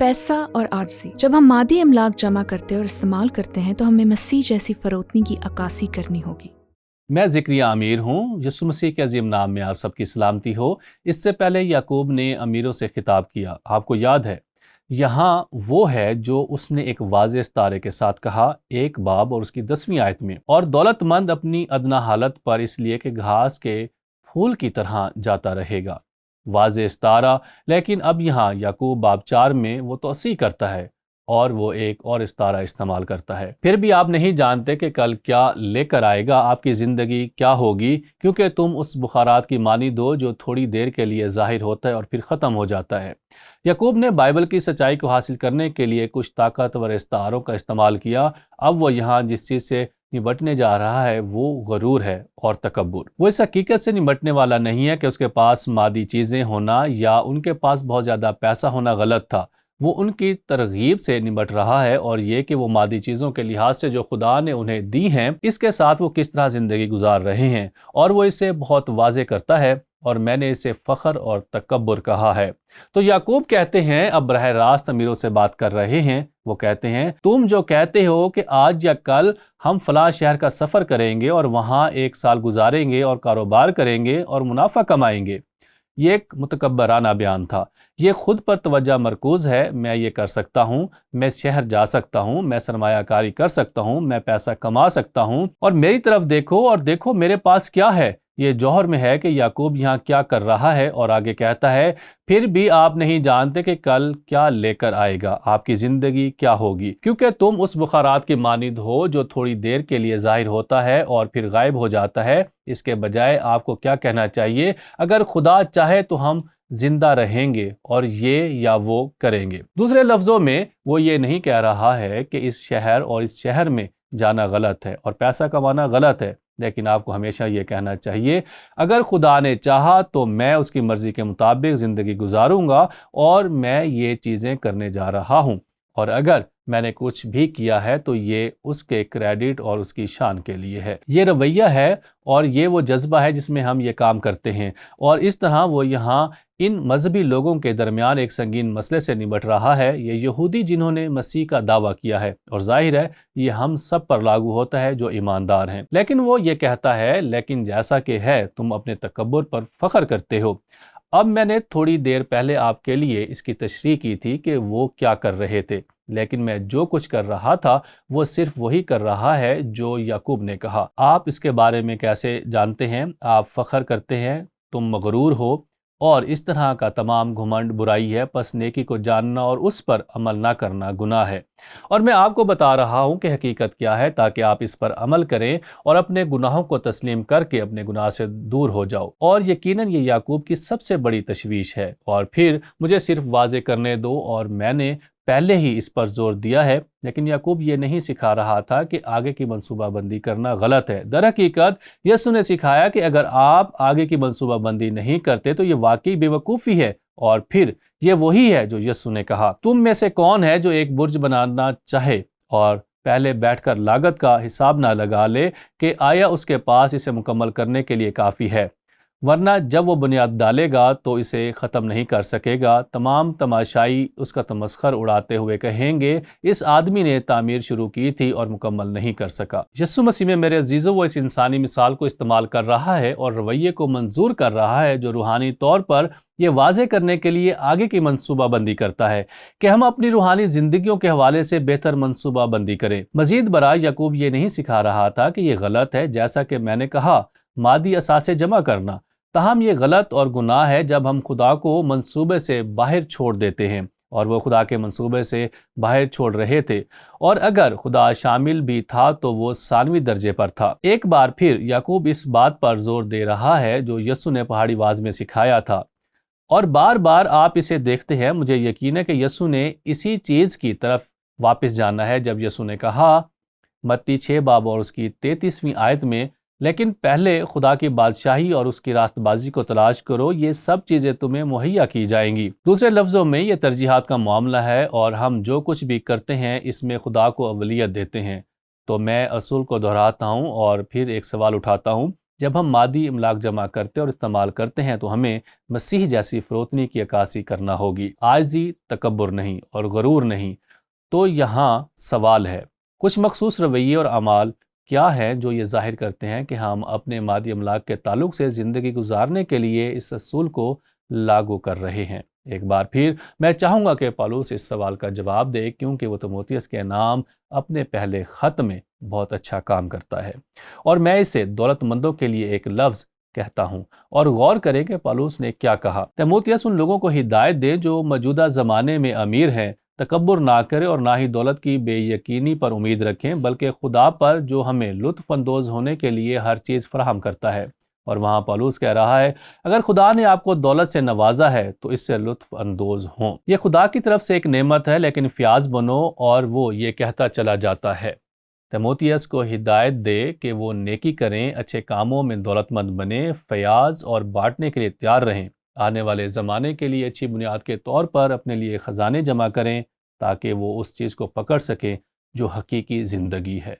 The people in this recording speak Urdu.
پیسہ اور عاجزی۔ جب ہم مادی املاک جمع کرتے اور استعمال کرتے ہیں تو ہمیں مسیح جیسی فروتنی کی عکاسی کرنی ہوگی۔ میں زکریا امیر ہوں۔ یسوع مسیح کے عظیم نام میں آپ سب کی سلامتی ہو۔ اس سے پہلے یعقوب نے امیروں سے خطاب کیا، آپ کو یاد ہے؟ یہاں وہ ہے جو اس نے ایک واضح استعارے کے ساتھ کہا، 1 باب اور اس کی 10ویں آیت میں، اور دولت مند اپنی ادنا حالت پر اس لیے کہ گھاس کے پھول کی طرح جاتا رہے گا۔ واضح استعارہ، لیکن اب یہاں یعقوب باب 4 میں وہ توسیع کرتا ہے اور وہ ایک اور استعارہ استعمال کرتا ہے۔ پھر بھی آپ نہیں جانتے کہ کل کیا لے کر آئے گا، آپ کی زندگی کیا ہوگی، کیونکہ تم اس بخارات کی مانند ہو جو تھوڑی دیر کے لیے ظاہر ہوتا ہے اور پھر ختم ہو جاتا ہے۔ یعقوب نے بائبل کی سچائی کو حاصل کرنے کے لیے کچھ طاقتور استعاروں کا استعمال کیا۔ اب وہ یہاں جس چیز سے نمٹنے جا رہا ہے وہ غرور ہے اور تکبر۔ وہ اس حقیقت سے نمٹنے والا نہیں ہے کہ اس کے پاس مادی چیزیں ہونا یا ان کے پاس بہت زیادہ پیسہ ہونا غلط تھا۔ وہ ان کی ترغیب سے نمٹ رہا ہے، اور یہ کہ وہ مادی چیزوں کے لحاظ سے جو خدا نے انہیں دی ہیں اس کے ساتھ وہ کس طرح زندگی گزار رہے ہیں، اور وہ اسے بہت واضح کرتا ہے، اور میں نے اسے فخر اور تکبر کہا ہے۔ تو یعقوب کہتے ہیں، اب براہ راست امیروں سے بات کر رہے ہیں، وہ کہتے ہیں، تم جو کہتے ہو کہ آج یا کل ہم فلاں شہر کا سفر کریں گے اور وہاں 1 سال گزاریں گے اور کاروبار کریں گے اور منافع کمائیں گے۔ یہ ایک متکبرانہ بیان تھا۔ یہ خود پر توجہ مرکوز ہے، میں یہ کر سکتا ہوں، میں شہر جا سکتا ہوں، میں سرمایہ کاری کر سکتا ہوں، میں پیسہ کما سکتا ہوں، اور میری طرف دیکھو اور دیکھو میرے پاس کیا ہے۔ یہ جوہر میں ہے کہ یعقوب یہاں کیا کر رہا ہے، اور آگے کہتا ہے، پھر بھی آپ نہیں جانتے کہ کل کیا لے کر آئے گا، آپ کی زندگی کیا ہوگی، کیونکہ تم اس بخارات کی مانند ہو جو تھوڑی دیر کے لیے ظاہر ہوتا ہے اور پھر غائب ہو جاتا ہے۔ اس کے بجائے آپ کو کیا کہنا چاہیے، اگر خدا چاہے تو ہم زندہ رہیں گے اور یہ یا وہ کریں گے۔ دوسرے لفظوں میں وہ یہ نہیں کہہ رہا ہے کہ اس شہر اور اس شہر میں جانا غلط ہے اور پیسہ کمانا غلط ہے، لیکن آپ کو ہمیشہ یہ کہنا چاہیے، اگر خدا نے چاہا تو میں اس کی مرضی کے مطابق زندگی گزاروں گا اور میں یہ چیزیں کرنے جا رہا ہوں، اور اگر میں نے کچھ بھی کیا ہے تو یہ اس کے کریڈٹ اور اس کی شان کے لیے ہے۔ یہ رویہ ہے اور یہ وہ جذبہ ہے جس میں ہم یہ کام کرتے ہیں، اور اس طرح وہ یہاں ان مذہبی لوگوں کے درمیان ایک سنگین مسئلے سے نمٹ رہا ہے، یہ یہودی جنہوں نے مسیح کا دعویٰ کیا ہے، اور ظاہر ہے یہ ہم سب پر لاگو ہوتا ہے جو ایماندار ہیں۔ لیکن وہ یہ کہتا ہے، لیکن جیسا کہ ہے تم اپنے تکبر پر فخر کرتے ہو۔ اب میں نے تھوڑی دیر پہلے آپ کے لیے اس کی تشریح کی تھی کہ وہ کیا کر رہے تھے، لیکن میں جو کچھ کر رہا تھا وہ صرف وہی کر رہا ہے جو یعقوب نے کہا۔ آپ اس کے بارے میں کیسے جانتے ہیں؟ آپ فخر کرتے ہیں، تم مغرور ہو، اور اس طرح کا تمام گھمنڈ برائی ہے، پس نیکی کو جاننا اور اس پر عمل نہ کرنا گناہ ہے۔ اور میں آپ کو بتا رہا ہوں کہ حقیقت کیا ہے، تاکہ آپ اس پر عمل کریں اور اپنے گناہوں کو تسلیم کر کے اپنے گناہ سے دور ہو جاؤ۔ اور یقیناً یہ یعقوب کی سب سے بڑی تشویش ہے، اور پھر مجھے صرف واضح کرنے دو، اور میں نے پہلے ہی اس پر زور دیا ہے، لیکن یعقوب یہ نہیں سکھا رہا تھا کہ آگے کی منصوبہ بندی کرنا غلط ہے۔ در حقیقت یسوع نے سکھایا کہ اگر آپ آگے کی منصوبہ بندی نہیں کرتے تو یہ واقعی بے وقوفی ہے، اور پھر یہ وہی ہے جو یسوع نے کہا، تم میں سے کون ہے جو ایک برج بنانا چاہے اور پہلے بیٹھ کر لاگت کا حساب نہ لگا لے کہ آیا اس کے پاس اسے مکمل کرنے کے لیے کافی ہے، ورنہ جب وہ بنیاد ڈالے گا تو اسے ختم نہیں کر سکے گا۔ تمام تماشائی اس کا تمسخر اڑاتے ہوئے کہیں گے، اس آدمی نے تعمیر شروع کی تھی اور مکمل نہیں کر سکا۔ یسوع مسیح میں میرے عزیزو، وہ اس انسانی مثال کو استعمال کر رہا ہے اور رویے کو منظور کر رہا ہے جو روحانی طور پر یہ واضح کرنے کے لیے آگے کی منصوبہ بندی کرتا ہے کہ ہم اپنی روحانی زندگیوں کے حوالے سے بہتر منصوبہ بندی کریں۔ مزید برآں یعقوب یہ نہیں سکھا رہا تھا کہ یہ غلط ہے، جیسا کہ میں نے کہا، مادی اثاثے جمع کرنا، تاہم یہ غلط اور گناہ ہے جب ہم خدا کو منصوبے سے باہر چھوڑ دیتے ہیں، اور وہ خدا کے منصوبے سے باہر چھوڑ رہے تھے، اور اگر خدا شامل بھی تھا تو وہ ثانوی درجے پر تھا۔ ایک بار پھر یعقوب اس بات پر زور دے رہا ہے جو یسوع نے پہاڑی واز میں سکھایا تھا، اور بار بار آپ اسے دیکھتے ہیں۔ مجھے یقین ہے کہ یسوع نے اسی چیز کی طرف واپس جانا ہے جب یسوع نے کہا متی 6 باب اور اس کی 33ویں آیت میں، لیکن پہلے خدا کی بادشاہی اور اس کی راست بازی کو تلاش کرو، یہ سب چیزیں تمہیں مہیا کی جائیں گی۔ دوسرے لفظوں میں یہ ترجیحات کا معاملہ ہے، اور ہم جو کچھ بھی کرتے ہیں اس میں خدا کو اولویت دیتے ہیں۔ تو میں اصول کو دہراتا ہوں اور پھر ایک سوال اٹھاتا ہوں، جب ہم مادی املاک جمع کرتے اور استعمال کرتے ہیں تو ہمیں مسیح جیسی فروتنی کی عکاسی کرنا ہوگی، عاجزی، تکبر نہیں اور غرور نہیں۔ تو یہاں سوال ہے، کچھ مخصوص رویے اور اعمال کیا ہیں جو یہ ظاہر کرتے ہیں کہ ہم اپنے مادی املاک کے تعلق سے زندگی گزارنے کے لیے اس اصول کو لاگو کر رہے ہیں؟ ایک بار پھر میں چاہوں گا کہ پالوس اس سوال کا جواب دے، کیونکہ وہ تیموتھیوس کے نام اپنے پہلے خط میں بہت اچھا کام کرتا ہے، اور میں اسے دولت مندوں کے لیے ایک لفظ کہتا ہوں۔ اور غور کریں کہ پالوس نے کیا کہا۔ تیموتھیوس ان لوگوں کو ہدایت دے جو موجودہ زمانے میں امیر ہیں، تکبر نہ کرے اور نہ ہی دولت کی بے یقینی پر امید رکھیں، بلکہ خدا پر جو ہمیں لطف اندوز ہونے کے لیے ہر چیز فراہم کرتا ہے۔ اور وہاں پالوس کہہ رہا ہے، اگر خدا نے آپ کو دولت سے نوازا ہے تو اس سے لطف اندوز ہوں۔ یہ خدا کی طرف سے ایک نعمت ہے، لیکن فیاض بنو، اور وہ یہ کہتا چلا جاتا ہے۔ تیموتھیوس کو ہدایت دے کہ وہ نیکی کریں، اچھے کاموں میں دولت مند بنیں، فیاض اور بانٹنے کے لیے تیار رہیں، آنے والے زمانے کے لیے اچھی بنیاد کے طور پر اپنے لیے خزانے جمع کریں، تاکہ وہ اس چیز کو پکڑ سکیں جو حقیقی زندگی ہے۔